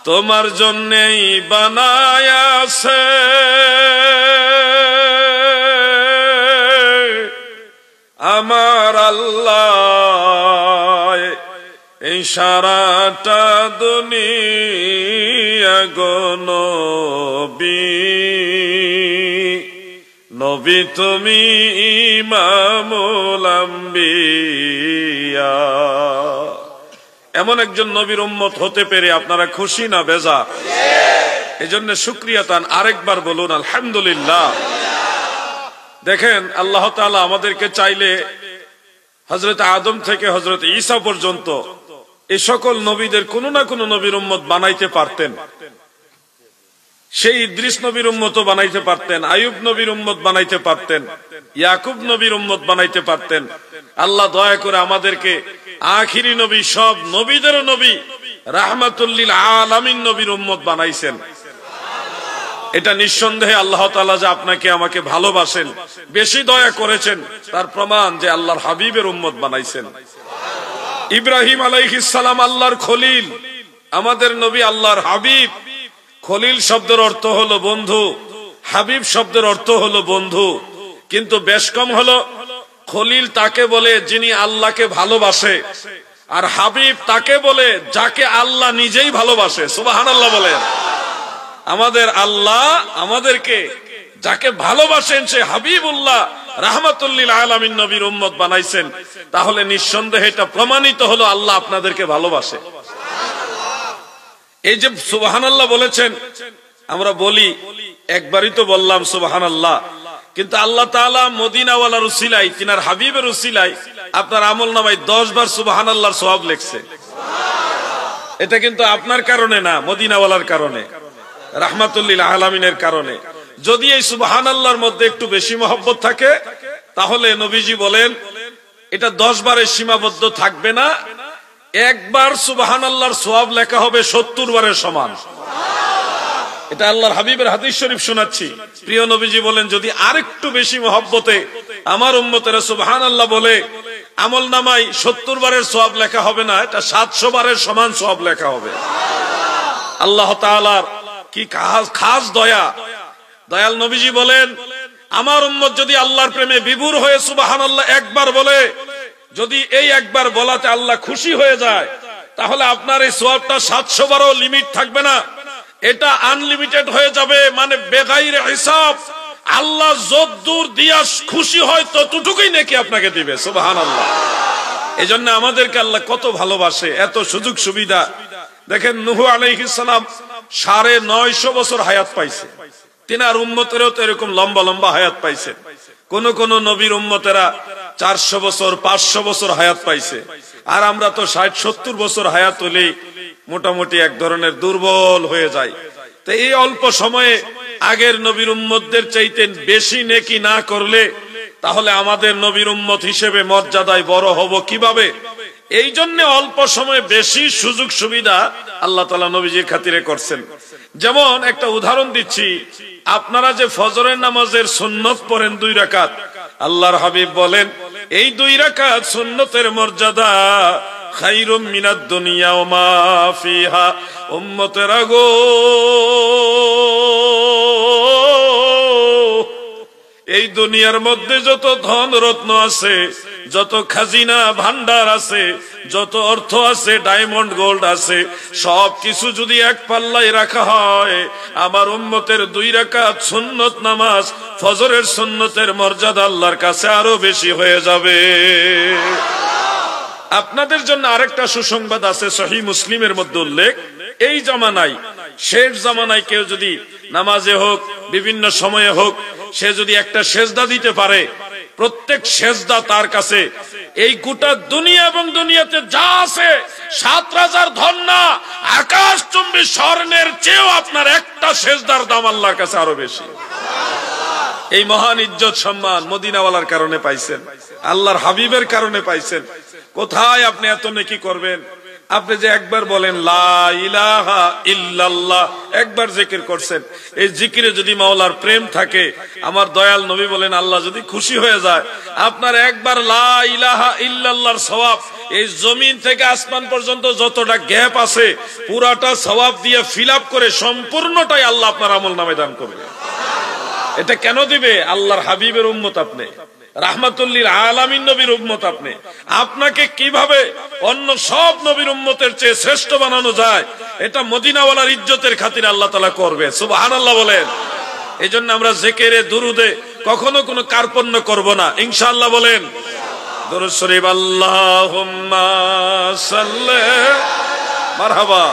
তোমার জন্যই বানায়াছে আমার আল্লাহ এই সারাটা দুনিয়া গো নবী, নবী তুমি ইমামুল আম্বিয়া। এমন একজন নবীর উম্মত হতে পেরে আপনারা খুশি না বেজার? এজন্য শুকরিয়া তান আরেকবার বলুন আলহামদুলিল্লাহ। দেখেন আল্লাহ তাআলা আমাদেরকে চাইলে হযরত আদম থেকে হযরত ঈসা পর্যন্ত এই সকল নবীদের কোন না কোন নবীর উম্মত বানাইতে পারতেন। সেই ইদ্রিস নবীর উম্মত বানাইতে পারতেন, আইয়ুব নবীর উম্মত বানাইতে পারতেন, ইয়াকুব নবীর উম্মত বানাইতে পারতেন। আল্লাহ দয়া করে আমাদেরকে আখিরি নবী, সব নবীদের নবী, রাহমাতুল লিল আলামিন নবীর উম্মত বানাইছেন। এটা নিঃসন্দেহে আল্লাহ তাআলা যে আপনাকে আমাকে ভালোবাসেন, বেশি দয়া করেছেন, তার প্রমাণ যে আল্লাহর হাবিবের উম্মত বানাইছেন। ইব্রাহিম আলাইহিস সালাম আল্লাহর খলিল, আমাদের নবী আল্লাহর হাবিব। খলিল শব্দের অর্থ হলো বন্ধু, হাবিব শব্দের অর্থ হলো বন্ধু, কিন্তু বেশ কম হলো খলিল তাকে বলে যিনি আল্লাহকে ভালোবাসে, আর হাবিব তাকে বলে যাকে আল্লাহ নিজেই ভালোবাসে। সুবহানাল্লাহ বলেন। আমাদের আল্লাহ আমাদেরকে যাকে ভালোবাসেন সে হাবিবুল্লাহ রাহমাতুল লিল আলামিন নবীর উম্মত বানাইছেন। তাহলে নিঃসন্দেহে এটা প্রমাণিত হলো আল্লাহ আপনাদেরকে ভালোবাসে। এই যে সুবহানাল্লাহ বলেছেন, আমরা বলি একবারই তো বললাম সুবহানাল্লাহ, কিন্তু আল্লাহ তাআলা মদিনাওয়ালার উসিলাই, তিনার হাবিবের উসিলাই আপনার আমলনামায় 10 বার সুবহানাল্লাহর সওয়াব লিখছে। এটা কিন্তু আপনার কারণে না, মদিনাওয়ালার কারণে, রাহমাতুল লিল আলামিনের কারণে। যদি এই সুবহানাল্লাহর মধ্যে একটু বেশি মহব্বত থাকে তাহলে নবীজি বলেন এটা 10 বারের সীমাবদ্ধ থাকবে না, একবার সুবহানাল্লাহর সওয়াব লেখা হবে 70 বারের সমান। এটা আল্লাহর হাবিবের হাদিস শরীফ শোনাচ্ছি। প্রিয় নবীজি বলেন যদি আরেকটু বেশি মহব্বতে আমার উম্মতেরা সুবহানাল্লাহ বলে আমলনামায় 70 বারের সওয়াব লেখা হবে না, এটা 700 বারের সমান সওয়াব লেখা হবে। আল্লাহ তাআলার কি খাস দয়া। দয়াল নবীজি বলেন আমার উম্মত যদি আল্লাহর প্রেমে বিভোর হয়ে সুবহানাল্লাহ একবার বলে, যদি এই একবার বলাতে আল্লাহ খুশি হয়ে যায়, তাহলে আপনার এই সওয়াবটা 700 বারও লিমিট থাকবে না, এটা আনলিমিটেড হয়ে যাবে। মানে বেগাইরে হিসাব, আল্লাহ যতদূর দিয়া খুশি হয় ততটুকুই নেকি আপনাকে দিবে। সুবহানাল্লাহ। এজন্য আমাদেরকে আল্লাহ কত ভালোবাসে, এত সুযোগ সুবিধা। দেখেন নূহ আলাইহিস সালাম 950 বছর হায়াত পাইছে, তিনার উম্মতেরও তো এরকম লম্বা লম্বা হায়াত পাইছে। কোন কোন নবীর উম্মতেরা 400 বছর 500 বছর হায়াত পাইছে, আর আমরা তো 60-70 বছর হায়াত হলেই মোটামুটি এক ধরনের দুর্বল হয়ে যায়। তো এই অল্প সময়ে আগের নবীর উম্মতদের চাইতে বেশি নেকি না করলে তাহলে আমাদের নবীর উম্মত হিসেবে মর্যাদায় বড় হব কিভাবে? এই জন্য অল্প সময়ে বেশি সুযোগ সুবিধা আল্লাহ তাআলা নবীজির খাতিরে করছেন। যেমন একটা উদাহরণ দিচ্ছি, আপনারা যে ফজরের নামাজের সুন্নত পড়েন 2 রাকাত, আল্লাহর হাবিব বলেন এই 2 রাকাত সুন্নতের মর্যাদা খায়রুম মিনাদ দুনিয়া ওয়া মা ফিহা। উম্মতেরা গো, এই দুনিয়ার মধ্যে যত ধন রত্ন আছে, যত খাজিনা ভান্ডার আছে, যত অর্থ আছে, ডায়মন্ড গোল্ড আছে, সবকিছু যদি এক পাল্লায় রাখা হয়, আমার উম্মতের 2 রাকাত সুন্নত নামাজ ফজরের সুন্নতের মর্যাদা আল্লাহর কাছে আরো বেশি হয়ে যাবে। আপনাদের জন্য আরেকটা সুসংবাদ আছে, সহিহ মুসলিমের মধ্যে উল্লেখ, এই জামানায়, শেষ জামানায় কেউ যদি নামাজে হোক বিভিন্ন সময়ে হোক, সে যদি একটা সেজদা দিতে পারে, প্রত্যেক সেজদা তার কাছে এই গোটা দুনিয়া এবং দুনিয়াতে যা আছে 7,000 ধন না, আকাশচুম্বী স্বর্ণের চেয়েও আপনার একটা সেজদার দাম আল্লাহর কাছে আরো বেশি। এই মহান ইজ্জত সম্মান মদিনাওয়ালার কারণে পাইছেন, আল্লাহর হাবিবের কারণে পাইছেন। কোথায় আপনি এত নেকি করবেন? আপনি যে একবার বলেন লা ইলাহা ইল্লাল্লাহ, একবার জিকির করছেন, এই জিকিরে যদি মাওলার প্রেম থাকে, আমার দয়াল নবী বলেন আল্লাহ যদি খুশি হয়ে যায়, আপনার একবার লা ইলাহা ইল্লাল্লাহর সওয়াব এই জমিন থেকে আসমান পর্যন্ত যতটা গ্যাপ আছে পুরাটা সওয়াব দিয়ে ফিল আপ করে সম্পূর্ণটাই আল্লাহ আপনার আমলনামায় দান করবে। এটা কেন দিবে? আল্লাহর হাবিবের উম্মত আপনি, রাহমাতুল্লিল আলামিন নবীর উম্মত আপনি। আপনাকে কিভাবে অন্য সব নবীর উম্মতের চেয়ে শ্রেষ্ঠ বানানো যায়, এটা মদিনাওয়ালার ইজ্জতের খাতিরে আল্লাহ তাআলা করবে। সুবহানাল্লাহ বলেন। এই জন্য আমরা জিকিরে দুরুদে কখনো কোনো কার্পণ্য করব না, ইনশাআল্লাহ বলেন। দুরূদ শরীফ আল্লাহুম্মা সাল্লি মারহাবা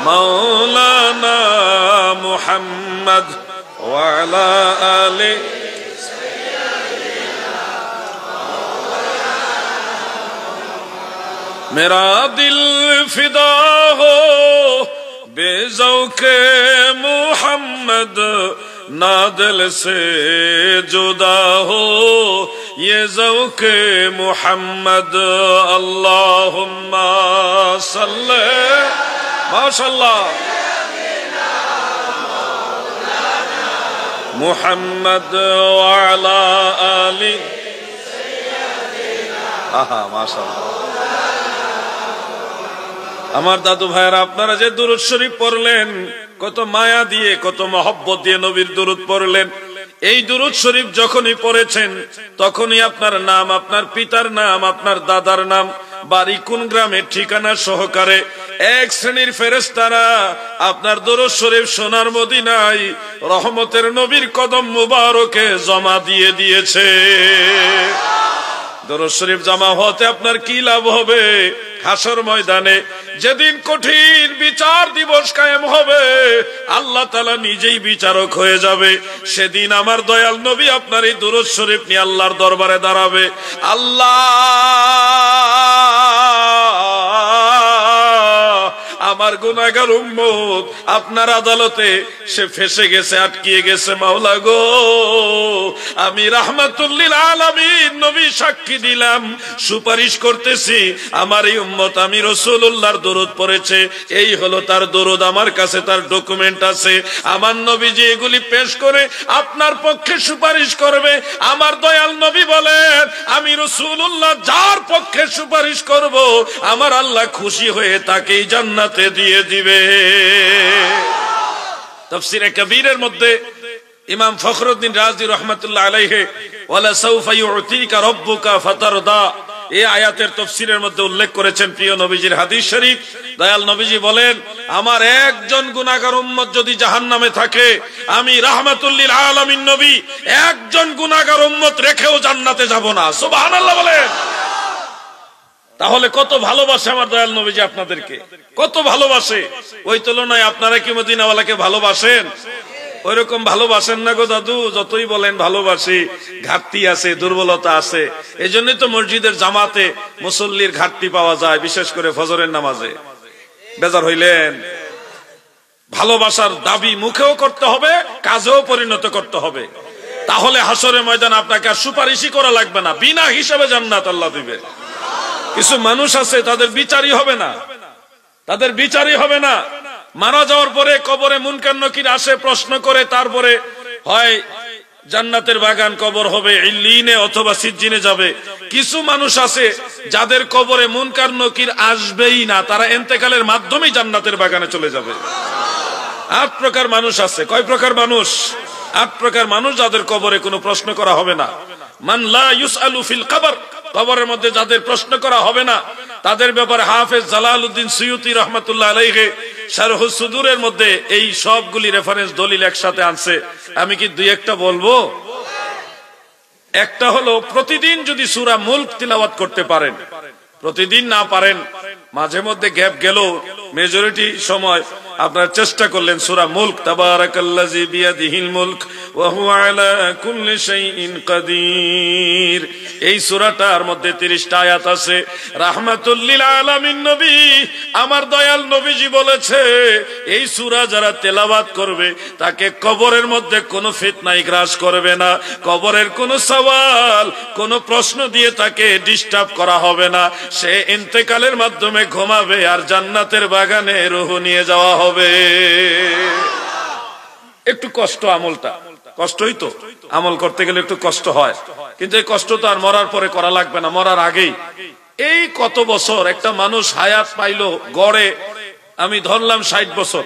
মাওলানা মুহাম্মদ ওয়া আলা আলি मेरा दिल फिदा हो बेज़ौक़े मुहम्मद, ना दिल से जुदा हो ये ज़ौक़े मुहम्मद। अल्लाहुम्मा सल्ले माशाअल्लाह मुहम्मद व अला आलि। आहा माशाअल्लाह। আমার দাদু ভাইয়েরা, আপনারা যে দুরূদ শরীফ পড়লেন, কত মায়া দিয়ে কত মহব্বত দিয়ে নবীর দুরূদ পড়লেন। এই দুরূদ শরীফ যখনই পড়েছেন তখনই আপনার নাম, আপনার পিতার নাম, আপনার দাদার নাম, বাড়ি কোন গ্রামের ঠিকানা সহকারে এক শ্রেণীর ফেরেশতারা আপনার দুরূদ শরীফ সোনার মদিনায় রহমতের নবীর কদম মুবারকে জমা দিয়ে দিয়েছে। দুরূদ শরীফ জমা হতে আপনার কি লাভ হবে? হাসর ময়দানে যেদিন কঠিন বিচার দিবস কায়েম হবে, আল্লাহ তাআলা নিজেই বিচারক হয়ে যাবে, সেদিন আমার দয়াল নবী আপনার এই দুরূদ শরীফ নিয়ে আল্লাহর দরবারে দাঁড়াবে। আল্লাহ আমার গুনাহগার উম্মত আপনার আদালতে সে ফেসে গেছে, আটকিয়ে গেছে। মাওলা গো, আমি রাহমাতুল লিল আলামিন নবী সাক্ষী দিলাম, সুপারিশ করতেছি, আমার এই উম্মত আমি রাসূলুল্লাহর দরুদ পড়েছে, এই হলো তার দরুদ, আমার কাছে তার ডকুমেন্ট আছে। আমার নবীজি এগুলি পেশ করে আপনার পক্ষে সুপারিশ করবে। আমার দয়াল নবী বলেন, আমি রাসূলুল্লাহ যার পক্ষে সুপারিশ করব, আমার আল্লাহ খুশি হয়ে তাকেই জান্নাতে দিয়ে দিবে। তাফসীরে কবীরের মধ্যে ইমাম ফখরুদ্দিন রাজি রাহমাতুল্লাহ আলাইহি ওয়ালা সাউফা ইউতিকা রাব্বুকা ফাতারদা, এই আয়াতের তাফসীরের মধ্যে উল্লেখ করেছেন প্রিয় নবীজির হাদিস শরীফ। দয়াল নবীজি বলেন, আমার একজন গুনাহগার উম্মত যদি জাহান্নামে থাকে, আমি রাহমাতুল লিল আলামিন নবী একজন গুনাহগার উম্মত রেখেও জান্নাতে যাব না। সুবহানাল্লাহ বলেন। তাহলে কত ভালোবাসে আমার দয়াল নবীজি আপনাদেরকে, কত ভালোবাসে। ওই তুলনায় আপনারা কি মদিনাওয়ালাকে ভালোবাসেন? ওইরকম ভালোবাসেন না গো দাদু, যতই বলেন ভালোবাসি, ঘাটতি আছে, দুর্বলতা আছে। এই জন্যই তো মসজিদের জামাতে মুসল্লির ঘাটতি পাওয়া যায়, বিশেষ করে ফজরের নামাজে। বেজার হইলেন? ভালোবাসার দাবি মুখেও করতে হবে, কাজেও পরিণত করতে হবে। তাহলে হাসরের ময়দান আপনাকে আর সুপারিশই করা লাগবে না, বিনা হিসাবে জান্নাত আল্লাহ দিবে। কিছু মানুষ আছে তাদের বিচারই হবে না, তাদের বিচারই হবে না। মারা যাওয়ার পরে কবরে মুনকার নকির আসে, প্রশ্ন করে, তারপরে হয় জান্নাতের বাগান কবর হবে, ইল্লিনে অথবা সিজ্জিনে যাবে। কিছু মানুষ আছে যাদের কবরে মুনকার নকির আসবেই না, তারা ইন্তেকালের মাধ্যমেই জান্নাতের বাগানে চলে যাবে। 8 প্রকার মানুষ আছে। কয় প্রকার মানুষ? 8 প্রকার মানুষ যাদের কবরে কোনো প্রশ্ন করা হবে না। মান লা ইউসআলু ফিল কবর, কবরের মধ্যে যাদের প্রশ্ন করা হবে না, তাদের ব্যাপারে হাফেজ জালালউদ্দিন সুয়ুতী রাহমাতুল্লাহ আলাইহি শারহুস সুদুরের মধ্যে এই সবগুলি রেফারেন্স দলিল একসাথে আনছে। আমি কি দুই একটা বলবো? একটা হলো, প্রতিদিন যদি সূরা মুলক তিলাওয়াত করতে পারেন, প্রতিদিন না পারেন, মাঝে মধ্যে গ্যাপ গেল, মেজরিটি সময় আপনারা চেষ্টা করলেন সূরা মুলক, তাবারাকাল্লাযী বিয়াদিহিল মুলক ওয়া হুয়া আলা কুল্লি শাইইন কাদির। এই সূরাটার মধ্যে 30টা আয়াত আছে। রাহমাতুল লিল আলামিন নবী, আমার দয়াল নবীজি বলেছে, এই সূরা যারা তেলাওয়াত করবে তাকে কবরের মধ্যে কোনো ফিতনায় গ্রাস করবে না, কবরের কোনো সওয়াল, কোনো প্রশ্ন দিয়ে তাকে ডিস্টার্ব করা হবে না। সে ইন্তেকালের মাধ্যমে ঘুমাবে আর জান্নাতের বাগানে রূহ নিয়ে যাওয়া হবে। একটু কষ্ট, আমলটা কষ্টই তো, আমল করতে গেলে একটু কষ্ট হয়, কিন্তু এই কষ্ট তো আর মরার পরে করা লাগবে না, মরার আগেই। এই কত বছর একটা মানুষ হায়াত পাইলো, গড়ে আমি ধরলাম 60 বছর,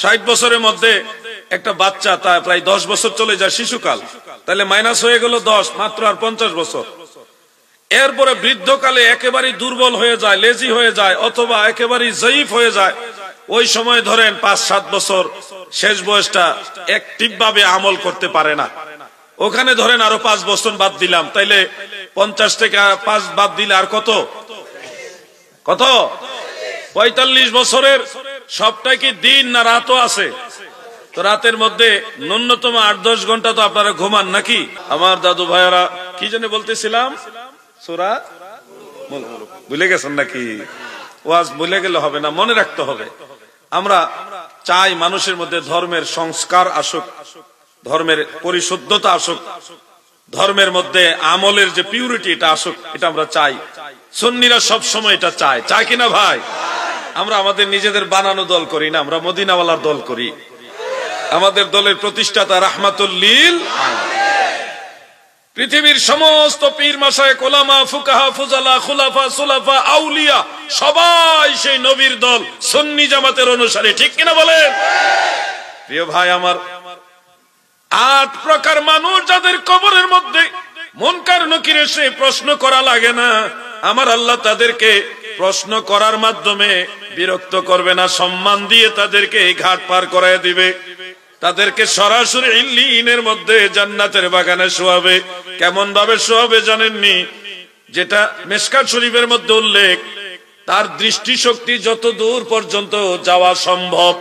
60 বছরের মধ্যে একটা বাচ্চা তা প্রায় 10 বছর চলে যায় শিশুকাল, তাহলে মাইনাস হয়ে গেল 10, মাত্র আর 50 বছর। এরপরে বৃদ্ধকালে একেবারেই দুর্বল হয়ে যায়, লেজি হয়ে যায়, অথবা একেবারেই জয়ীফ হয়ে যায়। ওই সময় ধরেন 5-7 বছর, শেষ বয়সটা অ্যাক্টিভ ভাবে আমল করতে পারে না। ওখানে ধরেন আরো 5 বছর বাদ দিলাম, তাইলে 50 থেকে 5 বাদ দিলে আর কত 45 বছরের সবটাই কি দিন না রাতও আছে? তো রাতের মধ্যে ন্যূনতম 8-10 ঘন্টা তো আপনারা ঘুমান নাকি? আমার দাদু ভাইয়ারা কি জানে বলতেছিলাম, সূরা ভুলে গেছেন নাকি? ওয়াজ ভুলে গেলে হবে না, মনে রাখতে হবে। আমরা চাই মানুষের মধ্যে ধর্মের সংস্কার আসুক, ধর্মের পরিশুদ্ধতা আসুক, ধর্মের মধ্যে আমলের যে পিউরিটি এটা আসুক, এটা আমরা চাই। সুন্নিরা সব সময় এটা চায়, চায় কিনা ভাই? আমরা আমাদের নিজেদের বানানো দল করি না, আমরা মদিনাওয়ালার দল করি। আমাদের দলের প্রতিষ্ঠাতা রাহমাতুল লিল পৃথিবীর সমস্ত পীর মাশায়েখ উলামা ফুকাহা ফুজালা খুলাফা সুলাফা আউলিয়া সবাই সেই নবীর দল সুন্নি জামাতের অনুসারী, ঠিক কিনা বলেন? প্রিয় ভাই আমার, 8 প্রকার মানুষ যাদের কবরের মধ্যে মুনকার নকির এসে প্রশ্ন করা লাগে না, আমার আল্লাহ তাদেরকে প্রশ্ন করার মাধ্যমে বিরক্ত করবে না, সম্মান দিয়ে তাদেরকে এই ঘাট পার করায় দিবে। তাদেরকে সরাসরি ইল্লিনের মধ্যে জান্নাতের বাগানে শোয়াবে। কেমন ভাবে শোয়াবে জানেননি? যেটা মিশকাত শরীফের মধ্যে উল্লেখ, তার দৃষ্টিশক্তি যত দূর পর্যন্ত যাওয়া সম্ভব,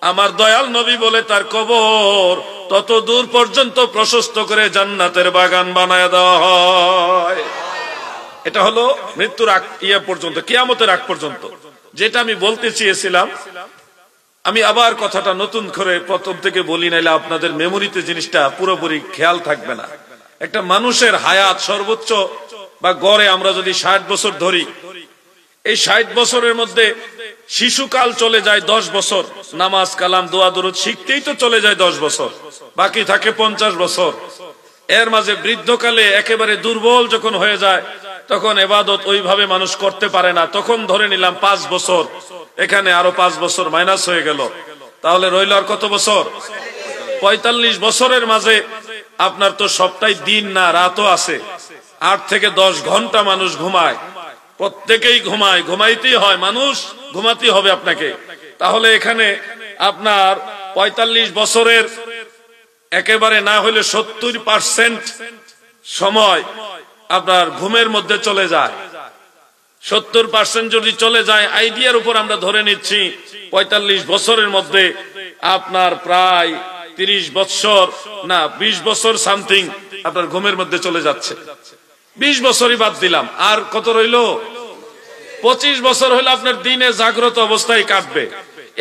আমার দয়াল নবী বলে তার কবর তত দূর পর্যন্ত প্রশস্ত করে জান্নাতের বাগান বানায় দেওয়া হয়। এটা হলো মৃত্যুর আগ পর্যন্ত, কিয়ামতের আগ পর্যন্ত। যেটা আমি বলতে চেয়েছিলাম, আমি আবার কথাটা নতুন করে প্রথম থেকে বলি, নাইলে আপনাদের মেমোরিতে জিনিসটা পুরোপুরি খেয়াল থাকবে না। একটা মানুষের হায়াত সর্বোচ্চ বা গড়ে আমরা যদি 60 বছর ধরি, এই 60 বছরের মধ্যে শিশুকাল চলে যায় 10 বছর, নামাজ কালাম দোয়া দরুদ শিখতেই তো চলে যায় 10 বছর, বাকি থাকে 50 বছর। এর মাঝে বৃদ্ধকালে একেবারে দুর্বল যখন হয়ে যায়, তখন ইবাদত ওইভাবে মানুষ করতে পারে না, তখন ধরে নিলাম 5 বছর, এখানে আরো 5 বছর মাইনাস হয়ে গেল, তাহলে রইল আর কত বছর? 45 বছরের মাঝে আপনার তো সবটাই দিন না রাতও আছে। 8 থেকে 10 ঘন্টা মানুষ ঘুমায়, প্রত্যেকেই ঘুমায়, ঘুমাইতেই হয়, মানুষ ঘুমাতেই হবে আপনাকে। তাহলে এখানে আপনার 45 বছরের একেবারে না হলে 70% সময় আপনার ঘুমের মধ্যে চলে যায়। 70% যদি চলে যায়, আইডিয়ার উপর আমরা ধরে নিচ্ছি 45 বছরের মধ্যে আপনার প্রায় 30 বছর না 20 বছর সামথিং আপনার ঘুমের মধ্যে চলে যাচ্ছে। 20 বছরই বাদ দিলাম, আর কত রইল? 25 বছর হলে আপনার দিনে জাগ্রত অবস্থায় কাটবে।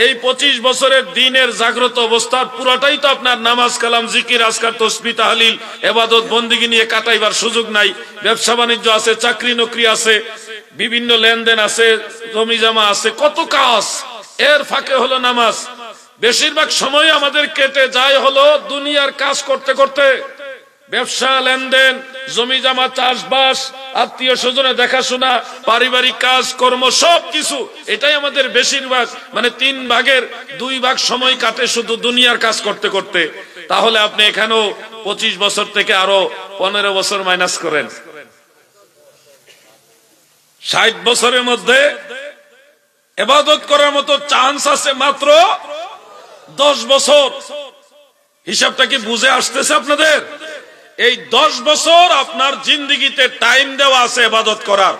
এই 25 বছরের দিনের জাগ্রত অবস্থার পুরোটাই তো আপনার নামাজ কালাম জিকির আজকার তসবিহ তাহলিল ইবাদত বন্দেগী নিয়ে কাটাইবার সুযোগ নাই। ব্যবসা বাণিজ্য আছে, চাকরি নকরি আছে, বিভিন্ন লেনদেন আছে, জমি জমা আছে, কত কাজ। এর ফাঁকে হলো নামাজ। বেশিরভাগ সময় আমাদের কেটে যায় হলো দুনিয়ার কাজ করতে করতে, ব্যবসা লেনদেন, জমি জমা, চাষবাস, আত্মীয় স্বজনে দেখাশোনা, পারিবারিক কাজ কর্ম সবকিছু, এটাই আমাদের বেশিরভাগ, মানে 3 ভাগের 2 ভাগ সময় কাটে শুধু দুনিয়ার কাজ করতে করতে। তাহলে আপনি এখানেও 25 বছর থেকে আরো 15 বছর মাইনাস করেন, 60 বছরের মধ্যে ইবাদত করার মতো চান্স আছে মাত্র 10 বছর। হিসাবটা কি বুঝে আসতেছে আপনাদের? এই 10 বছর আপনার জিন্দেগিতে টাইম দেওয়া আছে ইবাদত করার।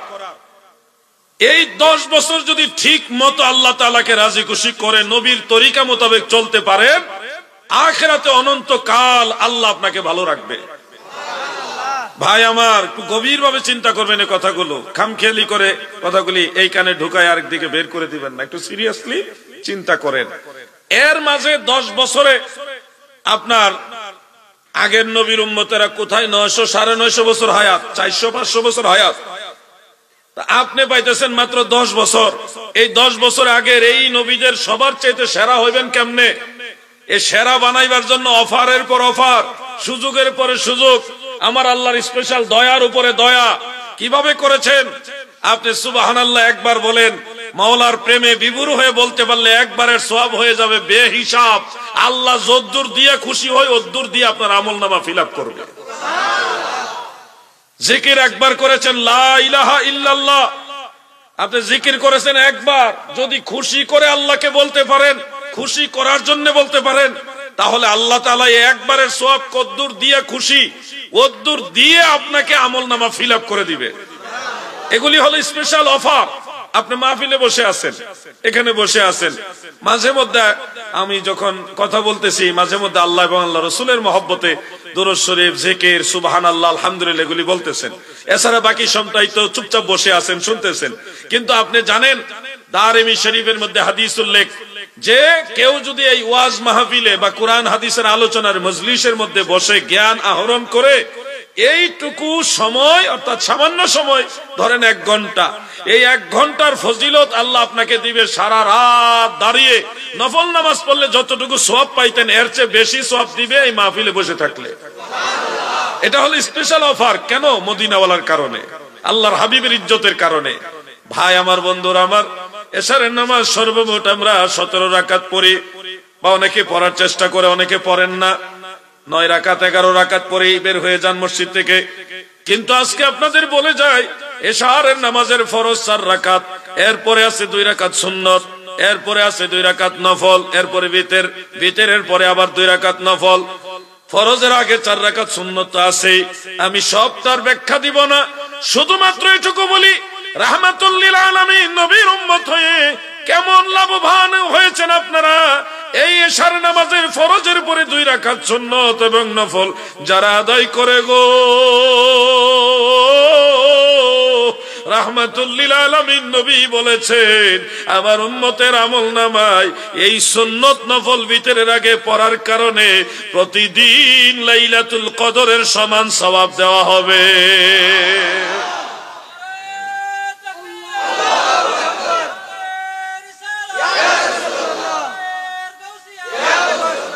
এই 10 বছর যদি ঠিক মতো আল্লাহ তাআলাকে রাজি খুশি করে নবীর তরিকা মোতাবেক চলতে পারেন, আখিরাতে অনন্ত কাল আল্লাহ আপনাকে ভালো রাখবে। ভাই আমার, একটু গভীর ভাবে চিন্তা করবেন এই কথাগুলো, খামখেয়ালি করে কথাগুলি এই কানে ঢুকায় আরেক দিকে বের করে দিবেন না, একটু সিরিয়াসলি চিন্তা করেন। এর মাঝে 10 বছরে আপনার আগের নবীর উম্মতেরা কোথায় 900 950 বছর হায়াত, 400-500 বছর হায়াত, আপনি পাইতেছেন মাত্র 10 বছর। এই 10 বছর আগের এই নবীদের সবার চাইতে সেরা হইবেন কেমনে? এই সেরা বানাইবার জন্য অফারের পর অফার, সুযোগের পরে সুযোগ, আমার আল্লাহর স্পেশাল দয়ার উপরে দয়া কিভাবে করেছেন আপনি সুবহানাল্লাহ একবার বলেন। মাওলার প্রেমে বিভোর হয়ে বলতে পারলে একবারের সওয়াব হয়ে যাবে বেহিসাব। আল্লাহ যদ্দুর দিয়ে খুশি হয় ওদ্দুর দিয়ে আপনার আমলনামা ফিল আপ করবে। জিকির একবার করেছেন লা ইলাহা ইল্লাল্লাহ, আপনি জিকির করেছেন একবার, যদি খুশি করে আল্লাহকে বলতে পারেন, খুশি করার জন্য বলতে পারেন, তাহলে আল্লাহ তাআলা একবারের সওয়াব কদ্দুর দিয়ে খুশি ওদ্দুর দিয়ে আপনাকে আমলনামা ফিল আপ করে দিবে। এগুলি হলো স্পেশাল অফার। আপনি মাহফিলে বসে আছেন, এখানে বসে আছেন, মাঝে মধ্যে আমি যখন কথা বলতেছি মাঝে মধ্যে আল্লাহ এবং আল্লাহ রাসূলের মহব্বতে দুরূদ শরীফ, জিকির, সুবহানাল্লাহ, আলহামদুলিল্লাহ এগুলি বলতেছেন। এছাড়া বাকি সময়টাই তো চুপচাপ বসে আছেন, শুনতেছেন। কিন্তু আপনি জানেন দারিমি শরীফের মধ্যে হাদিস উল্লেখ যে কেউ যদি এই ওয়াজ মাহফিলে বা কোরআন হাদিসের আলোচনার মজলিসের মধ্যে বসে জ্ঞান আহরণ করে এইটুকু সময়, অর্থাৎ সামান্য সময়, ধরেন 1 ঘন্টা, এই 1 ঘন্টার ফজিলত আল্লাহ আপনাকে দিবে সারা রাত দাঁড়িয়ে নফল নামাজ পড়লে যতটুকু সওয়াব পাইতেন এর চেয়ে বেশি সওয়াব দিবে এই মাহফিলে বসে থাকলে। এটা হলো স্পেশাল অফার। কেন? মদিনাওয়ালার কারণে, আল্লাহর হাবিবের ইজ্জতের কারণে। ভাই আমার, বন্ধুরা আমার, এশারের নামাজ সর্বমোট আমরা 17 রাকাত পড়ি, বা অনেকে পড়ার চেষ্টা করে, অনেকে পড়েন না। 9 রাকাত 11 রাকাত পরেই বের হয়ে যান মসজিদ থেকে। কিন্তু আজকে আপনাদের বলে যায় এশারের নামাজের ফরজ 4 রাকাত, এরপরে আছে 2 রাকাত সুন্নত, এরপরে আছে 2 রাকাত নফল, এরপরে বিতের, বিতেরের পরে আবার 2 রাকাত নফল, ফরজের আগে 4 রাকাত সুন্নত আছে। আমি সবটার ব্যাখ্যা দিব না, শুধুমাত্র এটুকু বলি রাহমাতুল লিল আলামিন নবীর উম্মত হয়ে কেমন লাভবান হয়েছেন আপনারা। এই এশার নামাজের ফরজের পরে 2 রাকাত সুন্নত এবং নফল যারা আদায় করে গো, রাহমাতুল লিল আলামিন নবী বলেছেন আমার উম্মতের আমলনামায় এই সুন্নত নফল বিতরের আগে পড়ার কারণে প্রতিদিন লাইলাতুল কদরের সমান সওয়াব দেওয়া হবে।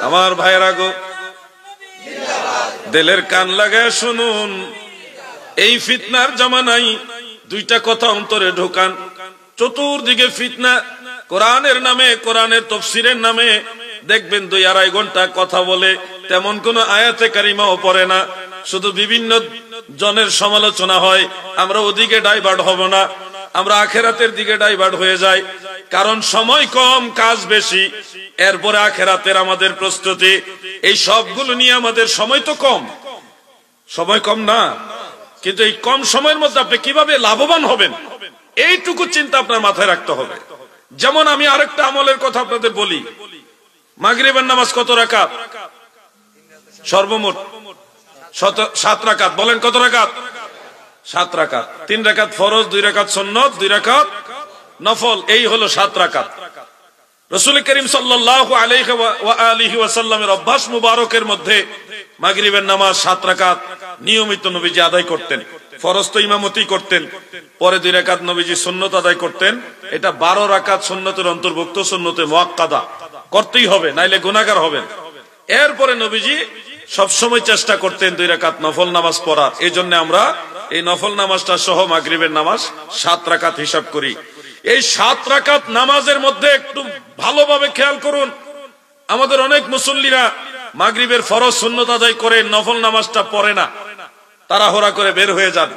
আমার ভাইয়েরা গো, দিলের কান লাগায় শুনুন, এই ফিতনার জামানায় 2টা কথা অন্তরে ঢোকান। চতুর্দিকে ফিতনা, কোরআনের নামে, কোরআনের তাফসীরের নামে দেখবেন 2-2.5 ঘন্টা কথা বলে, তেমন কোন আয়াতে কারিমাও পড়ে না, শুধু বিভিন্ন জনের সমালোচনা হয়। আমরা ওদিকে ডাইভার্ট হব না, আমরা আখিরাতের দিকে ডাইভার্ট হয়ে যাই, কারণ সময় কম, কাজ বেশি, এরপরে আখিরাতের আমাদের প্রস্তুতি। এই সবগুলো নিয়ে আমাদের সময় তো কম, সময় কম না, কিন্তু এই কম সময়ের মধ্যে আপনি কিভাবে লাভবান হবেন এইটুকু চিন্তা আপনার মাথায় রাখতে হবে। যেমন আমি আরেকটা আমলের কথা আপনাদের বলি, মাগরিবের নামাজ কত রাকাত? সর্বমোট 7 রাকাত। বলেন কত রাকাত? 7 রাকাত। 3 রাকাত ফরজ, 2 রাকাত সুন্নত, 2 রাকাত নফল, এই হলো 7 রাকাত। রাসূল করিম সাল্লাল্লাহু আলাইহি ওয়া আলিহি ওয়াসাল্লামের অভ্যাস মুবারকের মধ্যে মাগরিবের নামাজ 7 রাকাত নিয়মিত নবীজি আদায় করতেন। ফরজ তো ইমামতি করতেন, পরে 2 রাকাত নবীজি সুন্নত আদায় করতেন। এটা 12 রাকাত সুন্নতের অন্তর্ভুক্ত, সুন্নতে মুআক্কাদা করতেই হবে, নাইলে গুনাহগার হবেন। এরপরে নবীজি সবসময় চেষ্টা করতেন 2 রাকাত নফল নামাজ পড়ার। এই জন্য আমরা এই নফল নামাজটা সহ মাগরিবের নামাজ 7 রাকাত হিসাব করি। এই 7 রাকাত নামাজের মধ্যে একটু ভালোভাবে খেয়াল করুন, আমাদের অনেক মুসল্লিরা মাগরিবের ফরজ সুন্নত আদায় করে নফল নামাজটা পড়ে না, তাড়াহুড়া করে বের হয়ে যান।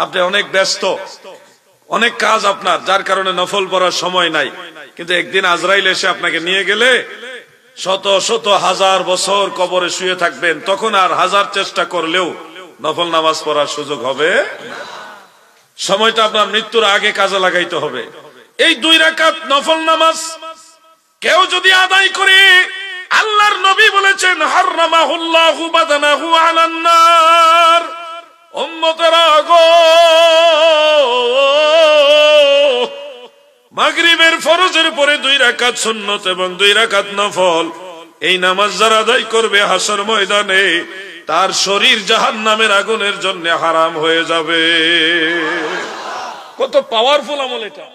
আপনি অনেক ব্যস্ত, অনেক কাজ আপনার, যার কারণে নফল পড়ার সময় নাই। কিন্তু একদিন আজরাইল এসে আপনাকে নিয়ে গেলে শত শত হাজার বছর কবরে শুয়ে থাকবেন, তখন আর হাজার চেষ্টা করলেও নফল নামাজ পড়ার সুযোগ হবে। সময়টা আপনার মৃত্যুর আগে কাজে লাগাইতে হবে। এই 2 রাকাত নফল নামাজ কেউ যদি আদায় করে আল্লাহর নবী বলেছেন হারামাহুল্লাহু বাদানাহু আলান নার। উম্মতেরা গো, মাগরিবের ফরজের পরে 2 রাকাত সুন্নত এবং 2 রাকাত নফল, এই নামাজ যারা আদায় করবে হাসর ময়দানে তার শরীর জাহান্নামের আগুনের জন্য হারাম হয়ে যাবে। কত পাওয়ারফুল আমল এটা।